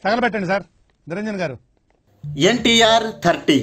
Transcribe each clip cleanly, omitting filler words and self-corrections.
తగలబెట్టండి sir Niranjan గారు. ఎన్టీఆర్ 30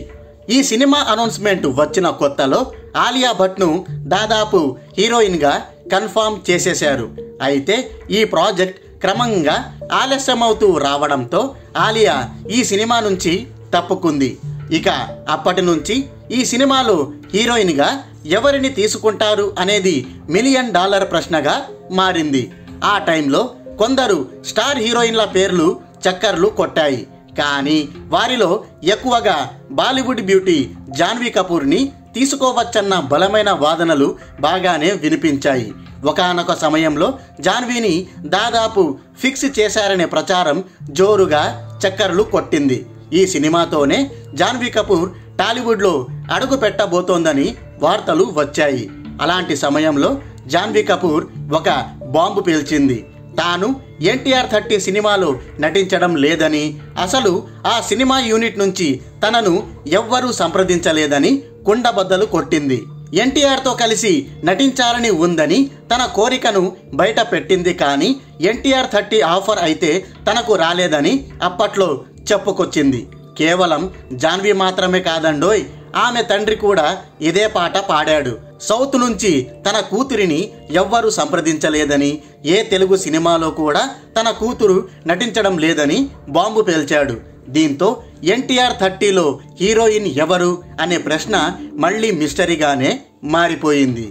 ఈ cinema announcement వచ్చిన కొత్తలో ఆలియా భట్ను దాదాపు హీరోయిన్గా కన్ఫర్మ్ చేసేశారు. అయితే ఈ ప్రాజెక్ట్ క్రమంగా ఆలస్యమవుతూ రావడంతో ఆలియా ఈ సినిమా నుంచి తప్పుకుంది. ఇక అప్పటి నుంచి ఈ సినిమాలో హీరోయిన్గా ఎవరిని తీసుకుంటారు అనేది $1 మిలియన్ ప్రశ్నగా మారింది. ఆ టైంలో కొందరు స్టార్ హీరోయిన్ల పేర్లు చక్కర్లు కొట్టాయి. కానీ వారిలో ఎక్కువగా బాలీవుడ్ బ్యూటీ జాన్వీ కపూర్ని తీసుకోవచ్చన్న బలమైన వాదనలు బాగానే వినిపించాయి. ఒకానొక సమయంలో జాన్వీని దాదాపు ఫిక్స్ చేశారనే ప్రచారం జోరుగా చక్కర్లు కొట్టింది. ఈ సినిమాతోనే జాన్వీ కపూర్ టాలీవుడ్లో అడుగు పెట్టబోతోందని వార్తలు వచ్చాయి. అలాంటి సమయంలో జాన్వీ కపూర్ ఒక బాంబు పేల్చింది. తాను ఎన్టీఆర్ 30 సినిమాలో నటించడం లేదని, అసలు ఆ సినిమా యూనిట్ నుంచి తనను ఎవ్వరూ సంప్రదించలేదని కుండబద్దలు కొట్టింది. ఎన్టీఆర్తో కలిసి నటించాలని ఉందని తన కోరికను బయట పెట్టింది. కానీ ఎన్టీఆర్ 30 ఆఫర్ అయితే తనకు రాలేదని అప్పట్లో చెప్పుకొచ్చింది. కేవలం జాన్వీ మాత్రమే కాదండోయ్, ఆమె తండ్రి కూడా ఇదే పాట పాడాడు. సౌత్ నుంచి తన కూతురిని ఎవ్వరూ సంప్రదించలేదని, ఏ తెలుగు సినిమాలో కూడా తన కూతురు నటించడం లేదని బాంబు పేల్చాడు. దీంతో ఎన్టీఆర్ 30లో హీరోయిన్ ఎవరు అనే ప్రశ్న మళ్ళీ మిస్టరీగానే మారిపోయింది.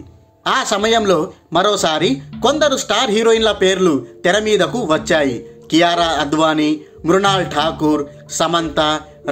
ఆ సమయంలో మరోసారి కొందరు స్టార్ హీరోయిన్ల పేర్లు తెర మీదకు వచ్చాయి. కియారా అద్వానీ, మృణాల్ ఠాకూర్, సమంత,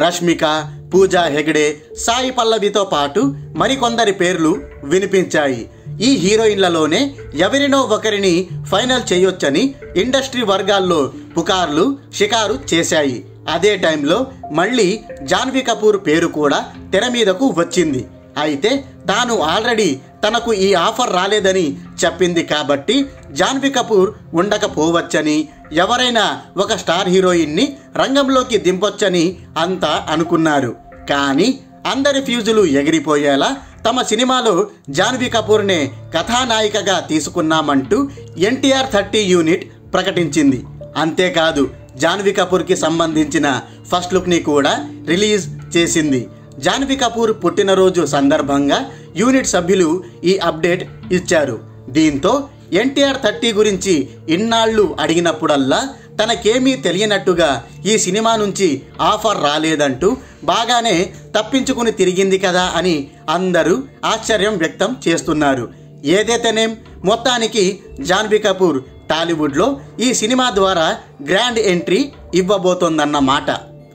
రష్మిక, పూజా హెగ్డే, సాయి పల్లవితో పాటు మరికొందరి పేర్లు వినిపించాయి. ఈ హీరోయిన్లలోనే ఎవరినో ఒకరిని ఫైనల్ చేయొచ్చని ఇండస్ట్రీ వర్గాల్లో పుకార్లు షికారు చేశాయి. అదే టైంలో మళ్ళీ జాన్వీ కపూర్ పేరు కూడా తెర మీదకు వచ్చింది. అయితే తాను ఆల్రెడీ తనకు ఈ ఆఫర్ రాలేదని చెప్పింది కాబట్టి జాన్వీ కపూర్ ఉండకపోవచ్చని, ఎవరైనా ఒక స్టార్ హీరోయిన్ని రంగంలోకి దింపొచ్చని అంతా అనుకున్నారు. కానీ అందరి ఫ్యూజులు ఎగిరిపోయేలా తమ సినిమాలో జాన్వీ కపూర్నే కథానాయికగా తీసుకున్నామంటూ ఎన్టీఆర్ 30 యూనిట్ ప్రకటించింది. అంతేకాదు జాన్వీ కపూర్కి సంబంధించిన ఫస్ట్ లుక్ని కూడా రిలీజ్ చేసింది. జాన్వీ కపూర్ పుట్టినరోజు సందర్భంగా యూనిట్ సభ్యులు ఈ అప్డేట్ ఇచ్చారు. దీంతో ఎన్టీఆర్ 30 గురించి ఇన్నాళ్ళు అడిగినప్పుడల్లా తనకేమీ తెలియనట్టుగా ఈ సినిమా నుంచి ఆఫర్ రాలేదంటూ బాగానే తప్పించుకుని తిరిగింది కదా అని అందరూ ఆశ్చర్యం వ్యక్తం చేస్తున్నారు. ఏదైతేనేం మొత్తానికి జాన్వీ కపూర్ టాలీవుడ్లో ఈ సినిమా ద్వారా గ్రాండ్ ఎంట్రీ ఇవ్వబోతోందన్నమాట.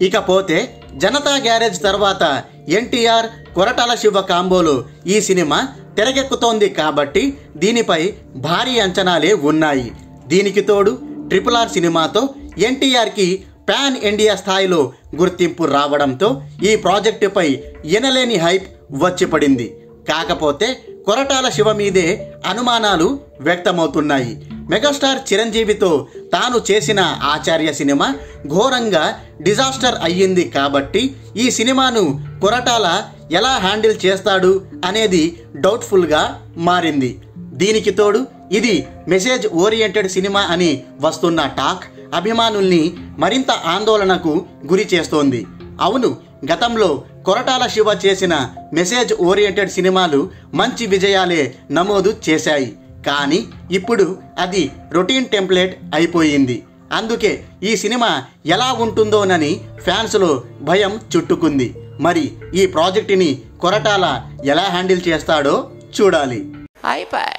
ఇకపోతే జనతా గ్యారేజ్ తర్వాత ఎన్టీఆర్ కొరటాల శివ కాంబోలో ఈ సినిమా తెరకెక్కుతోంది కాబట్టి దీనిపై భారీ అంచనాలే ఉన్నాయి. దీనికి తోడు RRR సినిమాతో ఎన్టీఆర్కి పాన్ ఇండియా స్థాయిలో గుర్తింపు రావడంతో ఈ ప్రాజెక్టుపై ఎనలేని హైప్ వచ్చిపడింది. కాకపోతే కొరటాల శివ మీదే అనుమానాలు వ్యక్తమవుతున్నాయి. మెగాస్టార్ చిరంజీవితో తాను చేసిన ఆచార్య సినిమా ఘోరంగా డిజాస్టర్ అయ్యింది కాబట్టి ఈ సినిమాను కొరటాల ఎలా హ్యాండిల్ చేస్తాడు అనేది డౌట్ఫుల్గా మారింది. దీనికి తోడు ఇది మెసేజ్ ఓరియంటెడ్ సినిమా అని వస్తున్న టాక్ అభిమానుల్ని మరింత ఆందోళనకు గురి చేస్తోంది. అవును, గతంలో కొరటాల శివ చేసిన మెసేజ్ ఓరియంటెడ్ సినిమాలు మంచి విజయాలే నమోదు చేశాయి. కానీ ఇప్పుడు అది రొటీన్ టెంప్లెట్ అయిపోయింది. అందుకే ఈ సినిమా ఎలా ఉంటుందోనని ఫ్యాన్స్లో భయం చుట్టుకుంది. మరి ఈ ప్రాజెక్టుని కొరటాల ఎలా హ్యాండిల్ చేస్తాడో చూడాలి. అయిపోయి